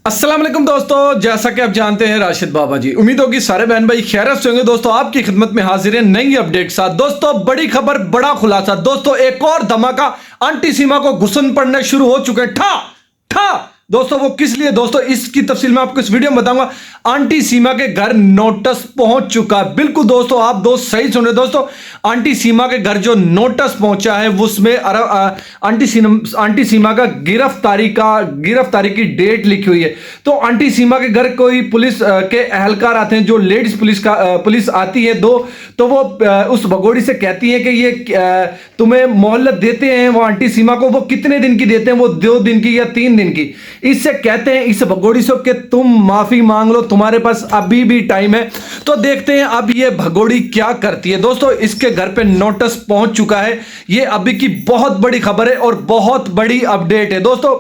अस्सलाम वालेकुम दोस्तों, जैसा कि आप जानते हैं राशिद बाबा जी, उम्मीद होगी सारे बहन भाई खैरियत से होंगे। दोस्तों आपकी खिदमत में हाजिर है नई अपडेट साथ। दोस्तों बड़ी खबर, बड़ा खुलासा। दोस्तों एक और धमाका, आंटी सीमा को घुसन पड़ने शुरू हो चुके हैं। ठा ठा दोस्तों वो किस लिए? दोस्तों इसकी तफसील मैं आपको इस वीडियो में बताऊंगा। आंटी सीमा के घर नोटिस पहुंच चुका है। बिल्कुल दोस्तों, आप दोस्त सही सुन रहे। दोस्तों आंटी सीमा के घर जो नोटिस पहुंचा है उसमें आंटी सीमा का गिरफ्तारी की डेट लिखी हुई है। तो आंटी सीमा के घर कोई पुलिस के एहलकार आते हैं, जो लेडीज पुलिस आती है दो, तो वो उस भगोड़ी से कहती है कि ये तुम्हें मोहलत देते हैं वो आंटी सीमा को। वो कितने दिन की देते हैं? वो 2 दिन की या 3 दिन की। इससे कहते हैं इस भगोड़ी से कि तुम माफी मांग लो, तुम्हारे पास अभी भी टाइम है। तो देखते हैं अब ये भगोड़ी क्या करती है। दोस्तों इसके घर पे नोटिस पहुंच चुका है। ये अभी की बहुत बड़ी खबर है और बहुत बड़ी अपडेट है। दोस्तों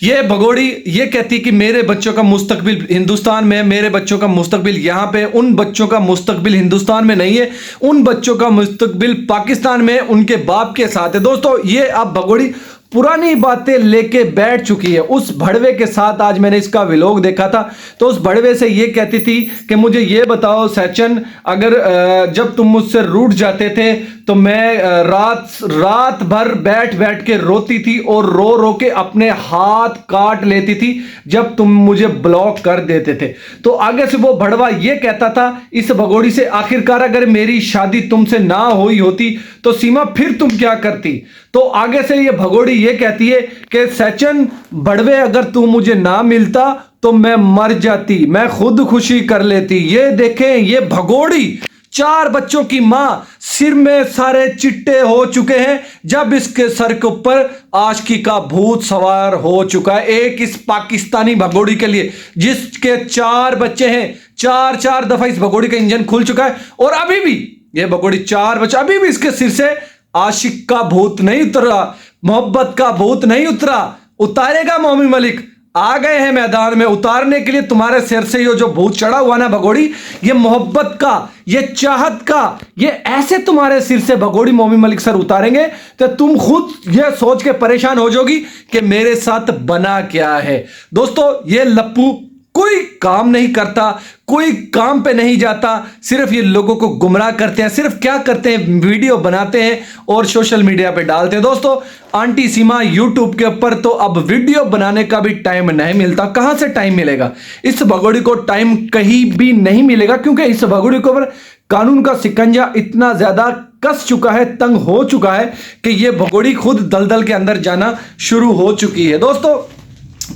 ये भगोड़ी ये कहती है कि मेरे बच्चों का मुस्तकबिल हिंदुस्तान में है, मेरे बच्चों का मुस्तकबिल यहां पे। उन बच्चों का मुस्तकबिल हिंदुस्तान में नहीं है, उन बच्चों का मुस्तकबिल पाकिस्तान में उनके बाप के साथ है। दोस्तों ये अब भगोड़ी पुरानी बातें लेके बैठ चुकी है। उस भड़वे के साथ आज मैंने इसका व्लॉग देखा था, तो उस भड़वे से ये कहती थी कि मुझे ये बताओ सचिन, अगर जब तुम मुझसे रूठ जाते थे तो मैं रात भर बैठ के रोती थी और रो रो के अपने हाथ काट लेती थी जब तुम मुझे ब्लॉक कर देते थे। तो आगे से वो भड़वा ये कहता था इस भगोड़ी से, आखिरकार अगर मेरी शादी तुमसे ना हुई होती तो सीमा फिर तुम क्या करती? तो आगे से ये भगोड़ी ये कहती है कि सचिन भड़वे, अगर तू मुझे ना मिलता तो मैं मर जाती, मैं खुदकुशी कर लेती। ये देखें ये भगोड़ी 4 बच्चों की मां, सिर में सारे चिट्टे हो चुके हैं जब इसके सर के ऊपर आशिकी का भूत सवार हो चुका है। एक इस पाकिस्तानी भगोड़ी के लिए जिसके 4 बच्चे हैं, 4 दफा इस भगोड़ी का इंजन खुल चुका है और अभी भी ये भगोड़ी 4 बच्चे, अभी भी इसके सिर से आशिक का भूत नहीं उतरा, मोहब्बत का भूत नहीं उतरा। उतारेगा मोमी मलिक, आ गए हैं मैदान में उतारने के लिए। तुम्हारे सिर से ये जो भूत चढ़ा हुआ ना भगोड़ी, ये मोहब्बत का, ये चाहत का, ये ऐसे तुम्हारे सिर से भगोड़ी मोमी मलिक सर उतारेंगे तो तुम खुद ये सोच के परेशान हो जाओगी कि मेरे साथ बना क्या है। दोस्तों ये लप्पू कोई काम नहीं करता, कोई काम पे नहीं जाता, सिर्फ ये लोगों को गुमराह करते हैं। सिर्फ क्या करते हैं, वीडियो बनाते हैं और सोशल मीडिया पे डालते हैं। दोस्तों आंटी सीमा यूट्यूब के ऊपर तो अब वीडियो बनाने का भी टाइम नहीं मिलता। कहां से टाइम मिलेगा? इस भगोड़ी को टाइम कहीं भी नहीं मिलेगा, क्योंकि इस भगोड़ी के ऊपर कानून का शिकंजा इतना ज्यादा कस चुका है, तंग हो चुका है कि ये भगोड़ी खुद दलदल के अंदर जाना शुरू हो चुकी है। दोस्तों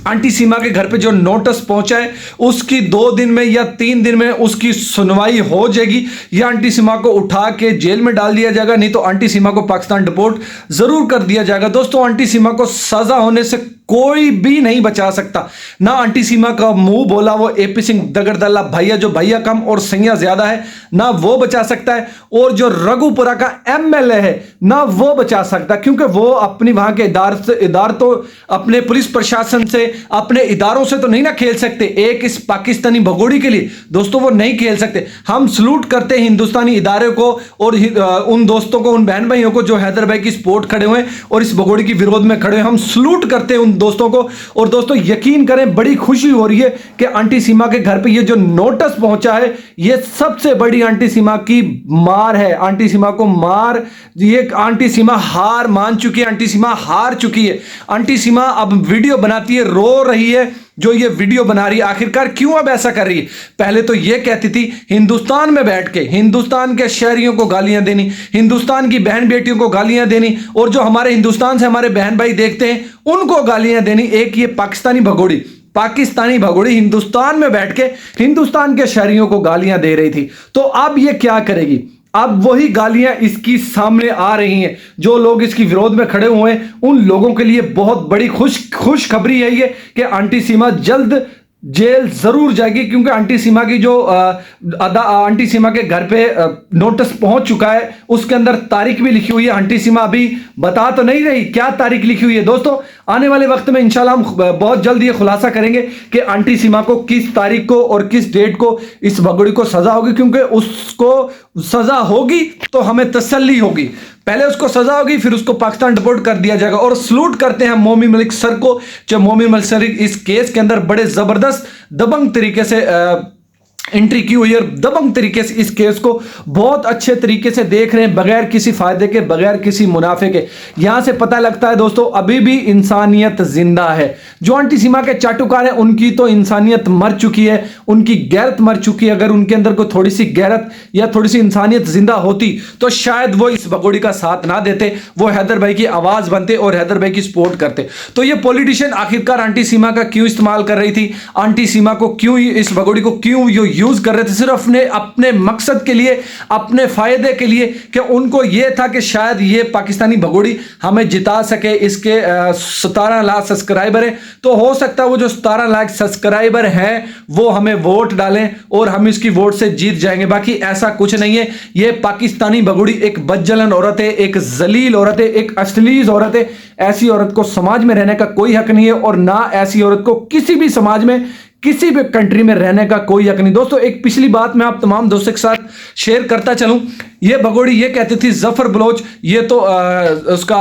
आंटी सीमा के घर पे जो नोटिस पहुंचा है उसकी 2 दिन में या 3 दिन में उसकी सुनवाई हो जाएगी, या आंटी सीमा को उठा के जेल में डाल दिया जाएगा, नहीं तो आंटी सीमा को पाकिस्तान डिपोर्ट जरूर कर दिया जाएगा। दोस्तों आंटी सीमा को सजा होने से कोई भी नहीं बचा सकता। ना आंटी सीमा का मुंह बोला वो एपी सिंह दगड़दल्ला भैया, जो भैया कम और सैया ज्यादा है, ना वो बचा सकता है, और जो रघुपुरा का एमएलए है ना वो बचा सकता, क्योंकि वो अपनी वहां के इदार तो अपने पुलिस प्रशासन से, अपने इदारों से तो नहीं ना खेल सकते। एक इस पाकिस्तानी भगोड़ी के लिए दोस्तों वो नहीं खेल सकते। हम सलूट करते हैं हिंदुस्तानी इदारे को और उन दोस्तों को, उन बहन भाइयों को जो हैदर भाई की सपोर्ट खड़े हुए और इस भगोड़ी के विरोध में खड़े हुए। हम सलूट करते हैं उन दोस्तों को। और दोस्तों यकीन करें बड़ी खुशी हो रही है कि आंटी सीमा के घर पे ये जो नोटिस पहुंचा है ये सबसे बड़ी आंटी सीमा की मार है। आंटी सीमा को मार, ये आंटी सीमा हार मान चुकी है, आंटी सीमा हार चुकी है। आंटी सीमा अब वीडियो बनाती है, रो रही है जो ये वीडियो बना रही है। आखिरकार क्यों अब ऐसा कर रही है? पहले तो ये कहती थी हिंदुस्तान में बैठ के हिंदुस्तान के शहरियों को गालियां देनी, हिंदुस्तान की बहन बेटियों को गालियां देनी, और जो हमारे हिंदुस्तान से हमारे बहन भाई देखते हैं उनको गालियां देनी। एक ये पाकिस्तानी भगोड़ी हिंदुस्तान में बैठ के हिंदुस्तान के शहरियों को गालियां दे रही थी। तो अब ये क्या करेगी? अब वही गालियां इसकी सामने आ रही हैं। जो लोग इसकी विरोध में खड़े हुए हैं उन लोगों के लिए बहुत बड़ी खुशखबरी है ये कि आंटी सीमा जल्द जेल जरूर जाएगी, क्योंकि आंटी सीमा की जो आंटी सीमा के घर पे नोटिस पहुंच चुका है, उसके अंदर तारीख भी लिखी हुई है। आंटी सीमा अभी बता तो नहीं रही क्या तारीख लिखी हुई है। दोस्तों आने वाले वक्त में इंशाल्लाह हम बहुत जल्द ये खुलासा करेंगे कि आंटी सीमा को किस तारीख को और किस डेट को इस भगोड़ी को सजा होगी, क्योंकि उसको सजा होगी तो हमें तसल्ली होगी। पहले उसको सजा होगी, फिर उसको पाकिस्तान डिपोर्ट कर दिया जाएगा। और सलूट करते हैं मोमिन मलिक सर को, जो मोमिन मलिक सर इस केस के अंदर बड़े जबरदस्त दबंग तरीके से एंट्री की हुई है, दबंग तरीके से इस केस को बहुत अच्छे तरीके से देख रहे हैं, बगैर किसी फायदे के, बगैर किसी मुनाफे के। यहां से पता लगता है दोस्तों अभी भी इंसानियत जिंदा है। जो आंटी सीमा के चाटुकार हैं उनकी तो इंसानियत मर चुकी है, उनकी गैरत मर चुकी है। अगर उनके अंदर कोई थोड़ी सी गैरत या थोड़ी सी इंसानियत जिंदा होती तो शायद वो इस भगोड़ी का साथ ना देते, वो हैदर भाई की आवाज बनते और हैदर भाई की सपोर्ट करते। तो ये पॉलिटिशियन आखिरकार आंटी सीमा का क्यों इस्तेमाल कर रही थी, आंटी सीमा को क्यों, इस भगोड़ी को क्यों यूज कर रहे थे, सिर्फ अपने मकसद के लिए, अपने फायदे के लिए, कि उनको यह था कि शायद ये पाकिस्तानी भगोड़ी हमें जिता सके। इसके 17 लाख सब्सक्राइबर है, तो हो सकता है वो जो 17 लाख सब्सक्राइबर हैं वो हमें वोट डालें और हम इसकी वोट से जीत जाएंगे। बाकी ऐसा कुछ नहीं है। ये पाकिस्तानी भगोड़ी एक बदजलन औरत है, एक जलील औरत है, एक अश्लील औरत है। ऐसी औरत को समाज में रहने का कोई हक नहीं है, और ना ऐसी औरत को किसी भी समाज में, किसी भी कंट्री में रहने का कोई हक नहीं। दोस्तों एक पिछली बात मैं आप तमाम दोस्तों के साथ शेयर करता चलूं। ये भगोड़ी ये कहती थी जफर बलोच ये तो उसका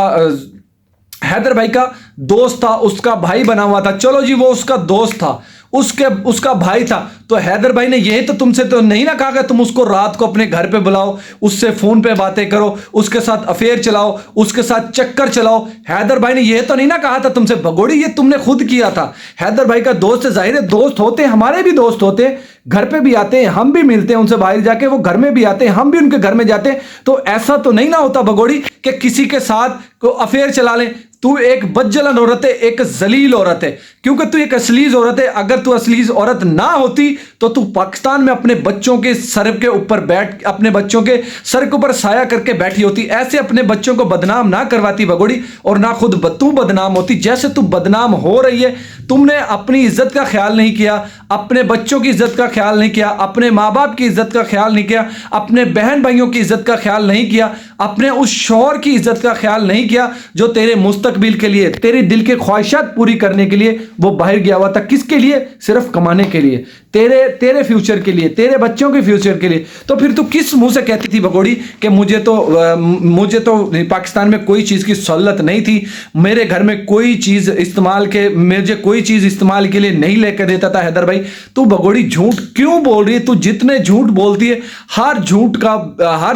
हैदर भाई का दोस्त था, उसका भाई बना हुआ था। चलो जी, वो उसका दोस्त था, उसका भाई था, तो हैदर भाई ने यही तो तुमसे तो नहीं ना कहा कि तुम उसको रात को अपने घर पे बुलाओ, उससे फोन पे बातें करो, उसके साथ अफेयर चलाओ, उसके साथ चक्कर चलाओ। हैदर भाई ने यह तो नहीं ना कहा था तुमसे भगोड़ी, ये तुमने खुद किया था। हैदर भाई का दोस्त है, जाहिर है दोस्त होते हैं, हमारे भी दोस्त होते हैं, घर पे भी आते हैं, हम भी मिलते हैं उनसे बाहर जाके, वो घर में भी आते हैं, हम भी उनके घर में जाते हैं। तो ऐसा तो नहीं ना होता भगोड़ी कि किसी के साथ को अफेयर चला लें। तू एक बदजलन औरत है, एक जलील औरत है, क्योंकि तू एक असलीज औरत है। अगर तू असलीज औरत ना होती तो तू पाकिस्तान में अपने बच्चों के सर के ऊपर बैठ, अपने बच्चों के सर के ऊपर साया करके बैठी होती। ऐसे अपने बच्चों को बदनाम ना करवाती भगोड़ी, और ना खुद तू बदनाम होती। जैसे तू बदनाम हो रही है, तुमने अपनी इज्जत का ख्याल नहीं किया, अपने बच्चों की इज्जत का ख्याल नहीं किया, अपने माँ बाप की इज्जत का ख्याल नहीं किया, अपने बहन भाइयों की इज्जत का ख्याल नहीं किया, अपने उस शौहर की इज्जत का ख्याल नहीं किया जो तेरे मुस्तकबिल के लिए, तेरे दिल के ख्वाहिशात पूरी करने के लिए वो बाहर गया हुआ था। किसके लिए? सिर्फ कमाने के लिए, तेरे फ्यूचर के लिए, तेरे बच्चों के फ्यूचर के लिए। तो फिर तू किस मुंह से कहती थी भगोड़ी कि मुझे तो पाकिस्तान में कोई चीज की सहूलत नहीं थी, मेरे घर में कोई चीज इस्तेमाल के, मुझे कोई चीज इस्तेमाल के लिए नहीं लेकर देता था हैदर भाई। तू भगोड़ी झूठ क्यों बोल रही है? तू जितने झूठ बोलती है, हर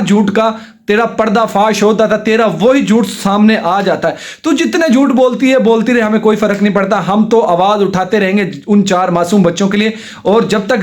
झूठ का तेरा पर्दाफाश होता था, तेरा वही झूठ सामने आ जाता है। तू जितने झूठ बोलती है बोलती रहे, हमें कोई फर्क नहीं पड़ता। हम तो आवाज उठाते रहेंगे उन 4 मासूम बच्चों के लिए, और जब तक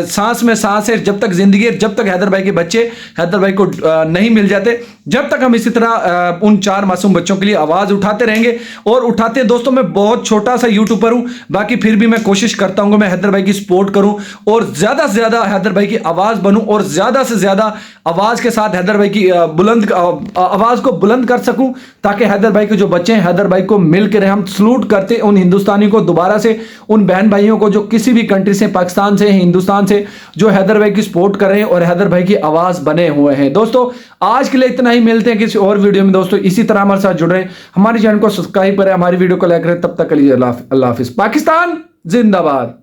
सांस में सांस है, जब तक जिंदगी है, जब तक हैदर भाई के बच्चे हैदर भाई को नहीं मिल जाते, जब तक हम इसी तरह उन 4 मासूम बच्चों के लिए आवाज उठाते रहेंगे। और उठाते हैं दोस्तों, मैं बहुत छोटा सा यूट्यूबर हूं, बाकी फिर भी मैं कोशिश करता हूं मैं हैदर भाई की सपोर्ट करूं और ज्यादा से ज्यादा हैदर भाई की आवाज बनूं, और ज्यादा से ज्यादा आवाज के साथ हैदर भाई की आवाज को बुलंद कर सकूं, ताकि हैदर भाई के जो बच्चे हैं हैदर भाई को मिल के रहे। हम सलूट करते उन हिंदुस्तानी को दोबारा से, उन बहन भाइयों को जो किसी भी कंट्री से, पाकिस्तान से, हिंदुस्तान से, जो हैदर भाई की सपोर्ट कर रहे हैं और हैदर भाई की आवाज बने हुए हैं। दोस्तों आज के लिए इतना ही, मिलते हैं किसी और वीडियो में। दोस्तों इसी तरह हमारे साथ जुड़ रहे हैं, हमारे चैनल को सब्सक्राइब करें, हमारी वीडियो को लाइक करें। तब तक के लिए अल्लाह हाफिज। पाकिस्तान जिंदाबाद।